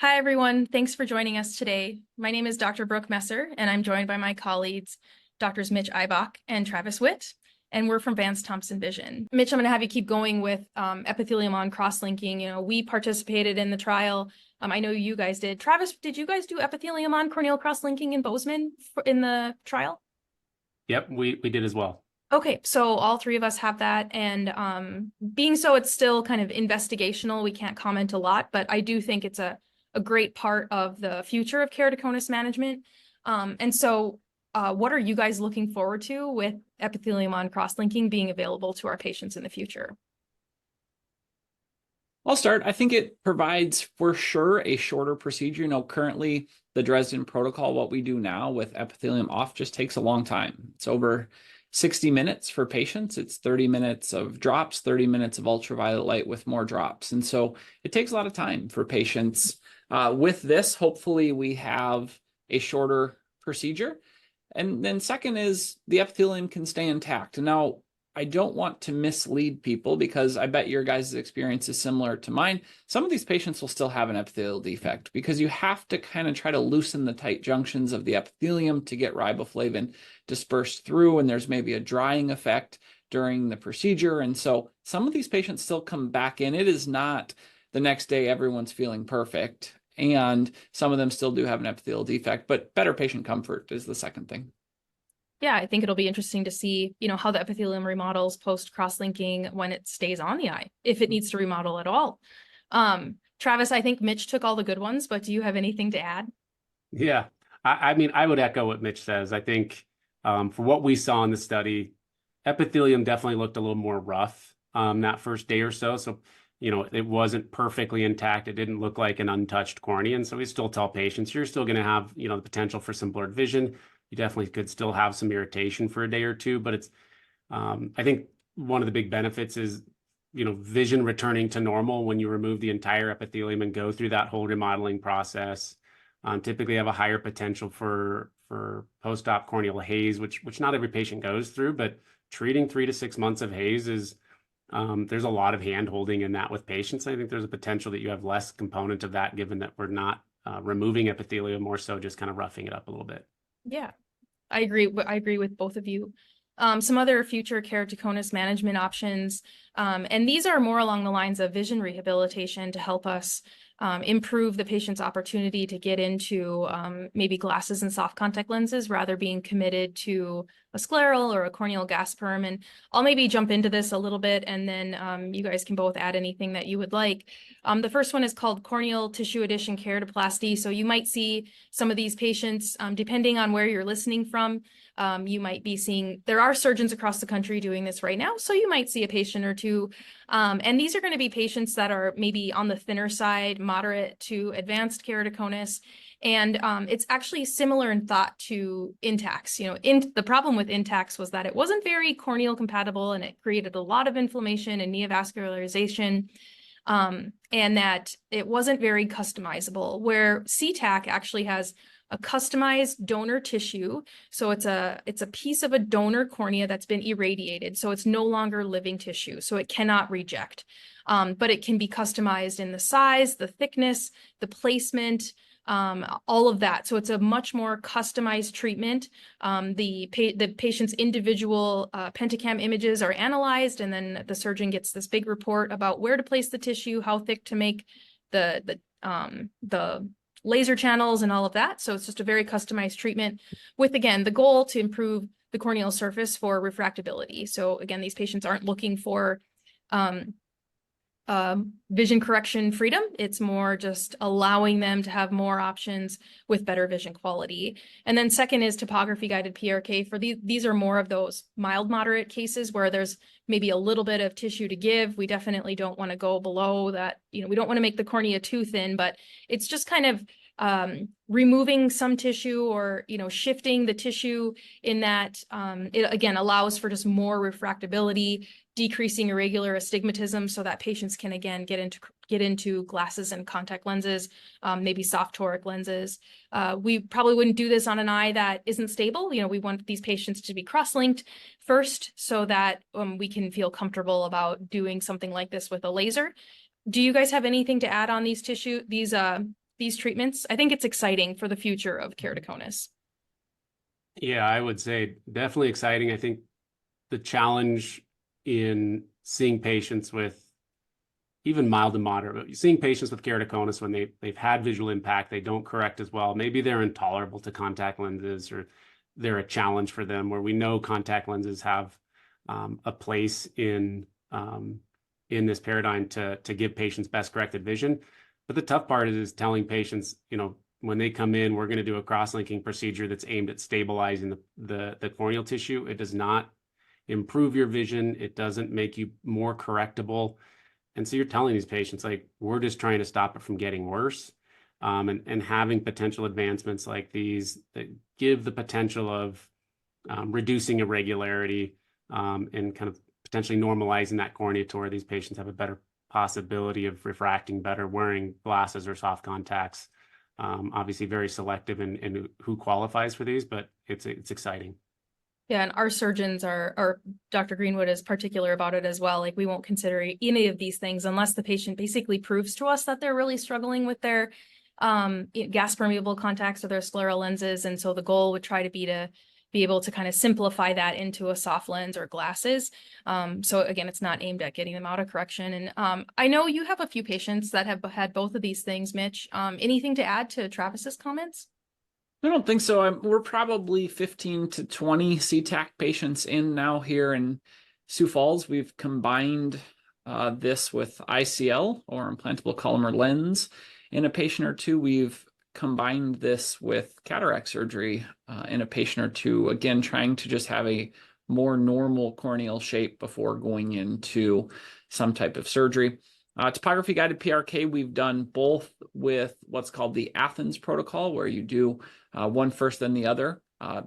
Hi, everyone. Thanks for joining us today. My name is Dr. Brooke Messer, and I'm joined by my colleagues, Drs. Mitch Eibach and Travis Witt, and we're from Vance Thompson Vision. Mitch, I'm going to have you keep going with epithelium on cross-linking. We participated in the trial. I know you guys did. Travis, did you guys do epithelium on corneal cross-linking in Bozeman in the trial? Yep, we did as well. Okay, so all three of us have that, and being so it's still kind of investigational, we can't comment a lot, but I do think it's a great part of the future of keratoconus management. What are you guys looking forward to with epithelium on cross-linking being available to our patients in the future? I'll start. I think it provides for sure a shorter procedure. Currently the Dresden protocol, what we do now with epithelium off just takes a long time. It's over 60 minutes for patients. It's 30 minutes of drops, 30 minutes of ultraviolet light with more drops. And so it takes a lot of time for patients. With this, hopefully we have a shorter procedure. And then second is the epithelium can stay intact. Now, I don't want to mislead people because I bet your guys' experience is similar to mine. Some of these patients will still have an epithelial defect because you have to kind of try to loosen the tight junctions of the epithelium to get riboflavin dispersed through, and there's maybe a drying effect during the procedure. And so some of these patients still come back in. It is not the next day everyone's feeling perfect, and some of them still do have an epithelial defect, but better patient comfort is the second thing. Yeah, I think it'll be interesting to see, how the epithelium remodels post cross-linking when it stays on the eye, if it needs to remodel at all. Travis, I think Mitch took all the good ones, but do you have anything to add? Yeah, I mean, I would echo what Mitch says. I think for what we saw in the study, epithelium definitely looked a little more rough that first day or so. So, it wasn't perfectly intact. It didn't look like an untouched cornea. And so we still tell patients, you're still going to have, the potential for some blurred vision. You definitely could still have some irritation for a day or two, but it's, I think one of the big benefits is, vision returning to normal when you remove the entire epithelium and go through that whole remodeling process. Typically have a higher potential for post-op corneal haze, which not every patient goes through, but treating 3 to 6 months of haze is, there's a lot of hand holding in that with patients. I think there's a potential that you have less component of that, given that we're not removing epithelium, more so just kind of roughing it up a little bit. Yeah, I agree. I agree with both of you. Some other future keratoconus management options, and these are more along the lines of vision rehabilitation to help us improve the patient's opportunity to get into maybe glasses and soft contact lenses rather being committed to a scleral or a corneal gas perm. And I'll maybe jump into this a little bit, and then you guys can both add anything that you would like. The first one is called corneal tissue addition keratoplasty. So you might see some of these patients, depending on where you're listening from, you might be seeing, there are surgeons across the country doing this right now, so you might see a patient or two. And these are going to be patients that are maybe on the thinner side, moderate to advanced keratoconus. And it's actually similar in thought to Intacs. The problem with Intacs was that it wasn't very corneal compatible, and it created a lot of inflammation and neovascularization. And that it wasn't very customizable, where CTAC actually has a customized donor tissue. So it's a piece of a donor cornea that's been irradiated. So it's no longer living tissue. So it cannot reject. But it can be customized in the size, the thickness, the placement, all of that. So it's a much more customized treatment. The patient's individual pentacam images are analyzed, and then the surgeon gets this big report about where to place the tissue, how thick to make the laser channels and all of that. So it's just a very customized treatment with, again, the goal to improve the corneal surface for refractability. So again, these patients aren't looking for vision correction freedom. It's more just allowing them to have more options with better vision quality. And then second is topography guided PRK. For these are more of those mild moderate cases where there's maybe a little bit of tissue to give. We definitely don't want to go below that. We don't want to make the cornea too thin, but it's just kind of removing some tissue or shifting the tissue in that it again allows for just more refractability, decreasing irregular astigmatism, so that patients can again get into glasses and contact lenses, maybe soft toric lenses. We probably wouldn't do this on an eye that isn't stable. We want these patients to be cross-linked first so that we can feel comfortable about doing something like this with a laser. Do you guys have anything to add on these these treatments. I think it's exciting for the future of keratoconus. Yeah, I would say definitely exciting. I think the challenge in seeing patients with even mild to moderate, but seeing patients with keratoconus when they've had visual impact, they don't correct as well. Maybe they're intolerable to contact lenses, or they're a challenge for them, where we know contact lenses have a place in this paradigm to give patients best corrected vision. But the tough part is telling patients, when they come in, we're going to do a cross-linking procedure that's aimed at stabilizing the corneal tissue. It does not improve your vision. It doesn't make you more correctable. And so you're telling these patients, like, we're just trying to stop it from getting worse. And having potential advancements like these that give the potential of reducing irregularity and kind of potentially normalizing that cornea to where these patients have a better possibility of refracting better, wearing glasses or soft contacts. Obviously very selective in who qualifies for these, but it's exciting. Yeah, and our surgeons or Dr. Greenwood is particular about it as well. Like, we won't consider any of these things unless the patient basically proves to us that they're really struggling with their gas permeable contacts or their scleral lenses. And so the goal would try to be able to kind of simplify that into a soft lens or glasses. So again, it's not aimed at getting them out of correction. And I know you have a few patients that have had both of these things, Mitch. Anything to add to Travis's comments? I don't think so. We're probably 15 to 20 CTAC patients in now here in Sioux Falls. We've combined this with ICL, or implantable Collamer lens. In a patient or two, we've combined this with cataract surgery in a patient or two, again, trying to just have a more normal corneal shape before going into some type of surgery. Topography guided PRK, we've done both with what's called the Athens protocol, where you do one first, then the other,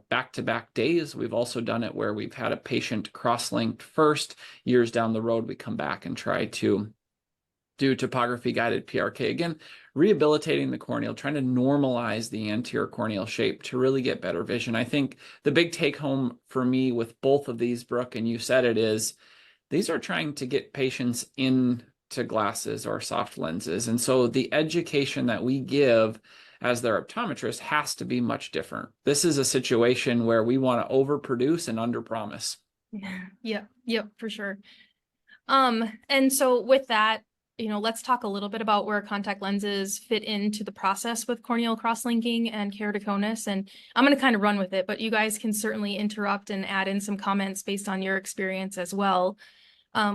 back-to-back days. We've also done it where we've had a patient cross-linked first. Years down the road, we come back and try to do topography guided PRK. Again, rehabilitating the corneal, trying to normalize the anterior corneal shape to really get better vision. I think the big take home for me with both of these, Brooke, and you said it, is these are trying to get patients into glasses or soft lenses. And so the education that we give as their optometrist has to be much different. This is a situation where we want to overproduce and underpromise. Yep, for sure. And so with that, let's talk a little bit about where contact lenses fit into the process with corneal cross-linking and keratoconus. And I'm going to kind of run with it, but you guys can certainly interrupt and add in some comments based on your experience as well.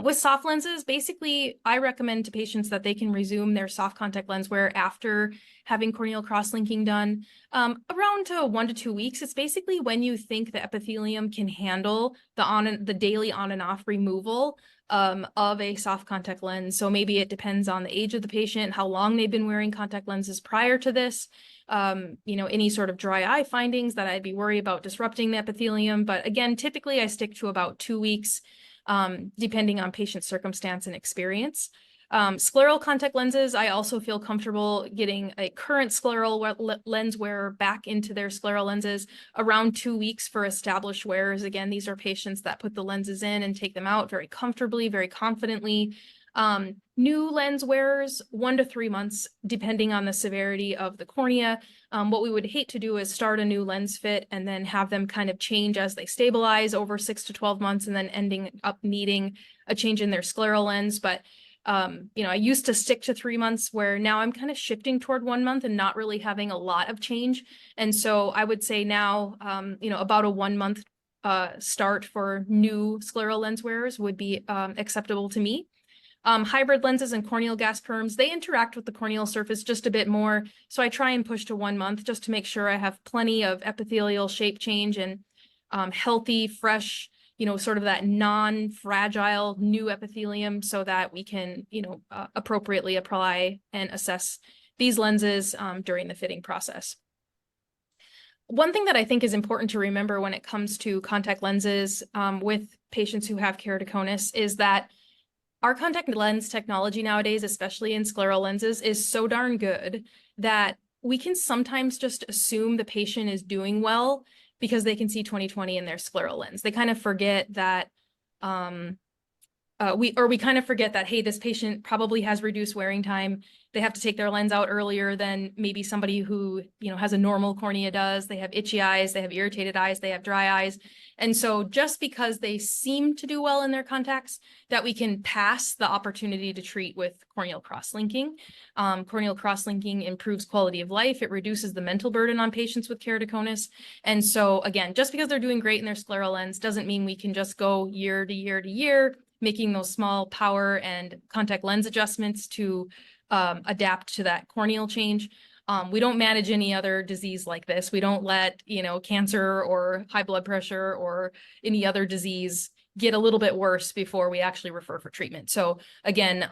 With soft lenses, basically, I recommend to patients that they can resume their soft contact lens wear after having corneal cross-linking done around 1 to 2 weeks. It's basically when you think the epithelium can handle the daily on and off removal of a soft contact lens. So maybe it depends on the age of the patient, how long they've been wearing contact lenses prior to this, any sort of dry eye findings that I'd be worried about disrupting the epithelium. But again, typically I stick to about 2 weeks. Depending on patient circumstance and experience. Scleral contact lenses, I also feel comfortable getting a current scleral lens wearer back into their scleral lenses around 2 weeks for established wearers. Again, these are patients that put the lenses in and take them out very comfortably, very confidently. New lens wearers, 1 to 3 months, depending on the severity of the cornea. What we would hate to do is start a new lens fit and then have them kind of change as they stabilize over 6 to 12 months and then ending up needing a change in their scleral lens. But, I used to stick to 3 months, where now I'm kind of shifting toward 1 month and not really having a lot of change. And so I would say now, about a 1 month start for new scleral lens wearers would be acceptable to me. Hybrid lenses and corneal gas perms, they interact with the corneal surface just a bit more. So I try and push to 1 month just to make sure I have plenty of epithelial shape change and healthy, fresh, sort of that non-fragile new epithelium, so that we can, appropriately apply and assess these lenses during the fitting process. One thing that I think is important to remember when it comes to contact lenses with patients who have keratoconus is that our contact lens technology nowadays, especially in scleral lenses, is so darn good that we can sometimes just assume the patient is doing well because they can see 20/20 in their scleral lens. They kind of forget that we kind of forget that, hey, this patient probably has reduced wearing time. They have to take their lens out earlier than maybe somebody who, has a normal cornea does. They have itchy eyes, they have irritated eyes, they have dry eyes. And so just because they seem to do well in their contacts, that we can pass the opportunity to treat with corneal cross-linking. Corneal cross-linking improves quality of life. It reduces the mental burden on patients with keratoconus. And so again, just because they're doing great in their scleral lens doesn't mean we can just go year to year to year, making those small power and contact lens adjustments to adapt to that corneal change. We don't manage any other disease like this. We don't let, cancer or high blood pressure or any other disease get a little bit worse before we actually refer for treatment. So again,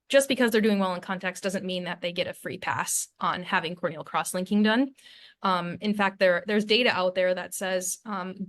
just because they're doing well in contacts doesn't mean that they get a free pass on having corneal cross-linking done. In fact, there's data out there that says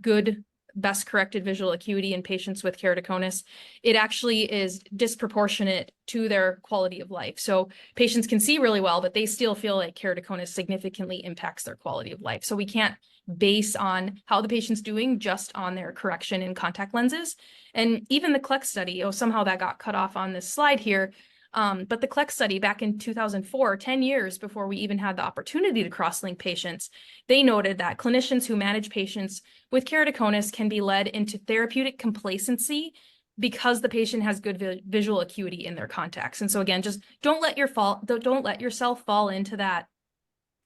good best corrected visual acuity in patients with keratoconus, it actually is disproportionate to their quality of life. So patients can see really well, but they still feel like keratoconus significantly impacts their quality of life. So we can't base on how the patient's doing just on their correction in contact lenses. And even the CLEX study, somehow that got cut off on this slide here. But the CLEX study back in 2004, 10 years before we even had the opportunity to cross-link patients, they noted that clinicians who manage patients with keratoconus can be led into therapeutic complacency because the patient has good visual acuity in their contacts. And so again, just don't let yourself fall into that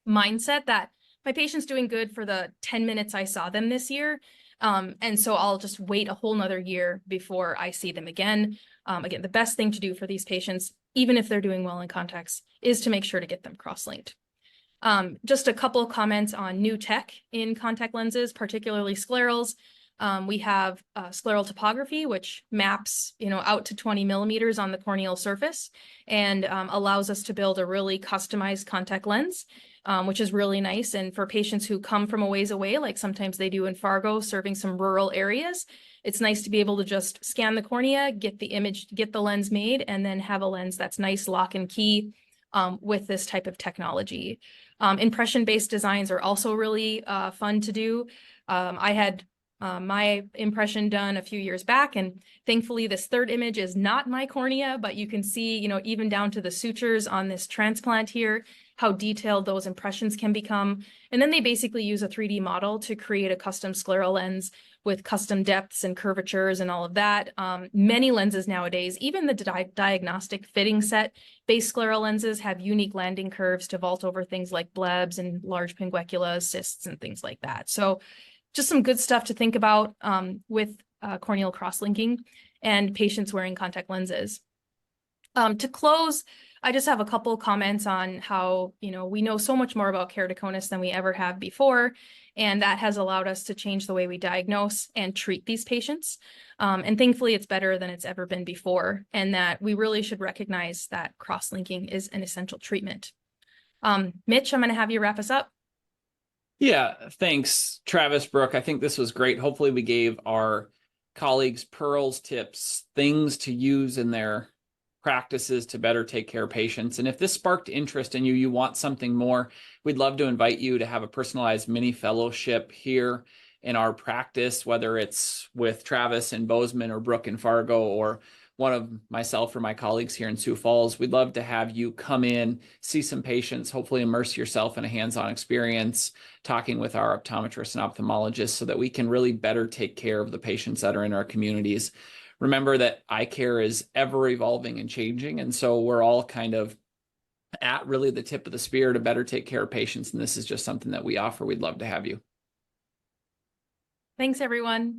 mindset that my patient's doing good for the 10 minutes I saw them this year. And so I'll just wait a whole nother year before I see them again. Again, the best thing to do for these patients, even if they're doing well in contacts, is to make sure to get them cross-linked. Just a couple of comments on new tech in contact lenses, particularly sclerals. We have scleral topography, which maps, out to 20 millimeters on the corneal surface and allows us to build a really customized contact lens, which is really nice. And for patients who come from a ways away, like sometimes they do in Fargo, serving some rural areas, it's nice to be able to just scan the cornea, get the image, get the lens made, and then have a lens that's nice lock and key with this type of technology. Impression-based designs are also really fun to do. I had my impression done a few years back, and thankfully this third image is not my cornea, but you can see, even down to the sutures on this transplant here, how detailed those impressions can become. And then they basically use a 3D model to create a custom scleral lens with custom depths and curvatures and all of that. Many lenses nowadays, even the diagnostic fitting set base scleral lenses, have unique landing curves to vault over things like blebs and large pinguecula cysts and things like that. So just some good stuff to think about with corneal cross-linking and patients wearing contact lenses. To close, I just have a couple comments on how, we know so much more about keratoconus than we ever have before, and that has allowed us to change the way we diagnose and treat these patients. And thankfully, it's better than it's ever been before, and that we really should recognize that cross-linking is an essential treatment. Mitch, I'm going to have you wrap us up. Yeah, thanks, Travis, Brooke. I think this was great. Hopefully we gave our colleagues pearls, tips, things to use in their practices to better take care of patients. And if this sparked interest in you, you want something more, we'd love to invite you to have a personalized mini fellowship here in our practice, whether it's with Travis in Bozeman or Brooke in Fargo or one of myself or my colleagues here in Sioux Falls. We'd love to have you come in, see some patients, hopefully immerse yourself in a hands-on experience, talking with our optometrists and ophthalmologists so that we can really better take care of the patients that are in our communities. Remember that eye care is ever evolving and changing. And so we're all kind of at really the tip of the spear to better take care of patients. And this is just something that we offer. We'd love to have you. Thanks, everyone.